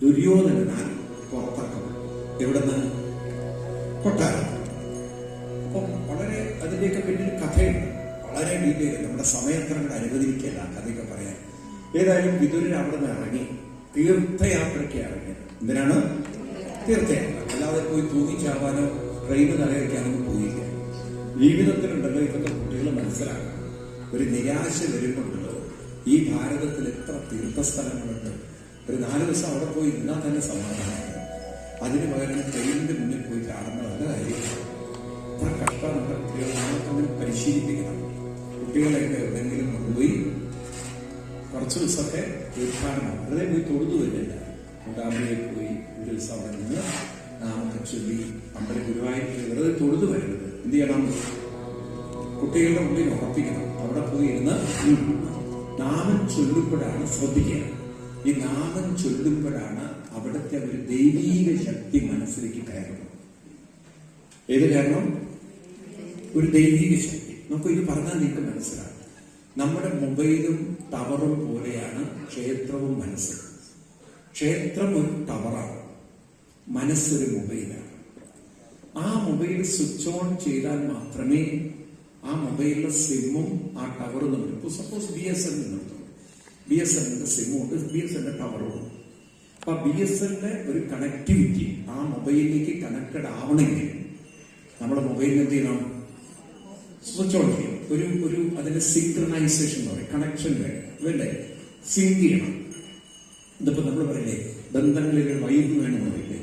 ദുര്യോധനാൽ പുറത്താക്കപ്പെട്ടു. എവിടുന്ന്? കൊട്ടാരം. അപ്പം വളരെ അതിൻ്റെയൊക്കെ പിന്നിൽ കഥയുണ്ട്, വളരെ ഡീറ്റെയിൽ. നമ്മുടെ സമയത്തിനോട് അനുവദിക്കില്ല കഥയൊക്കെ പറയാൻ. ഏതായാലും വിതുരൻ അവിടെ നിന്ന് ഇറങ്ങി തീർത്ഥയാത്രയ്ക്ക് ഇറങ്ങിയത്. എന്തിനാണ്? തീർത്ഥയാത്ര. അല്ലാതെ പോയി തൂങ്ങിച്ചാവാനോ ട്രെയിന് നിറയൊക്കെയാണെന്ന് പോയില്ല. ജീവിതത്തിലുണ്ടല്ലോ ഇതൊക്കെ കുട്ടികൾ മനസ്സിലാക്കണം. ഒരു നിരാശ വരുമ്പോണ്ടല്ലോ, ഈ ഭാരതത്തിൽ എത്ര തീർത്ഥസ്ഥലങ്ങളുണ്ട്. ഒരു 4 ദിവസം അവിടെ പോയി ഇരുന്നാൽ തന്നെ സമാധാനമാണ്. അതിന് പകരം ട്രെയിനിന്റെ മുന്നിൽ പോയി ചാടുന്ന വല്ല കാര്യമില്ല. അത്ര കഷ്ടം നമ്മുടെ കുട്ടികൾ. നമുക്കങ്ങനെ പരിശീലിപ്പിക്കണം. കുട്ടികളെയൊക്കെ എവിടെയെങ്കിലും കൊണ്ടുപോയി കുറച്ച് ദിവസമൊക്കെ തീർത്ഥാടനം, വെറുതെ പോയി തൊഴുതു വരുന്നില്ല. മുണ്ടാമ്പിയിൽ പോയി ഒരു ദിവസം അവിടെ നിന്ന് നാമൊക്കെ ചൊല്ലി നമ്മുടെ ഗുരുവായൂർ വെറുതെ തൊഴുതു വരരുത്. എന്ത് ചെയ്യണം? കുട്ടികളുടെ ഉള്ളിൽ ഉറപ്പിക്കണം. അവിടെ പോയി ഇരുന്ന് നാമം ചൊല്ലുമ്പോഴാണ് ശ്രദ്ധിക്കുക. ഈ നാമം ചൊല്ലുമ്പോഴാണ് അവിടുത്തെ ഒരു ദൈവീക ശക്തി മനസ്സിലേക്ക് കയറുന്നത്. ഏത് കാരണം? ഒരു ദൈവീക ശക്തി. നമുക്ക് ഇത് പറഞ്ഞാൽ നിങ്ങൾക്ക് മനസ്സിലാവും. നമ്മുടെ മൊബൈലും ടവറും പോലെയാണ് ക്ഷേത്രവും മനസ്സും. ക്ഷേത്രം ഒരു ടവറാണ്, മനസ്സൊരു മൊബൈലാണ്. ആ മൊബൈൽ സ്വിച്ച് ഓൺ ചെയ്താൽ മാത്രമേ ആ മൊബൈലിലെ സിമ്മും ആ ടവറും തമ്മിൽ. ഇപ്പോൾ സപ്പോസ് BSNL നിർത്തും, BSNLന്റെ സിമ്മും ഉണ്ട്, BSNLന്റെ ടവറും ഉണ്ട്. അപ്പൊ BSNLന്റെ ഒരു കണക്ടിവിറ്റി ആ മൊബൈലിലേക്ക് കണക്റ്റഡ് ആവണമെങ്കിൽ നമ്മുടെ മൊബൈലിൽ എന്ത് ചെയ്യണം? സ്വിച്ച് ഓൺ ചെയ്യണം. ഒരു അതിന്റെ സിങ്ക്രണൈസേഷൻ എന്ന് പറയും, കണക്ഷൻ വേണ്ടേ? സിങ്ക് ചെയ്യണം. ഇതിപ്പോ നമ്മൾ പറയില്ലേ, ബന്ധങ്ങളിൽ വൈബ് വേണമെന്ന് പറയില്ലേ,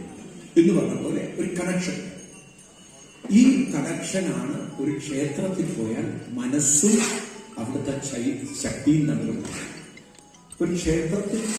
എന്ന് പറഞ്ഞ പോലെ ഒരു കണക്ഷൻ. ഈ കണക്ഷനാണ് ഒരു ക്ഷേത്രത്തിൽ പോയാൽ മനസ്സും അവിടുത്തെ ശക്തിയും തമ്മിൽ. ഒരു ക്ഷേത്രത്തിൽ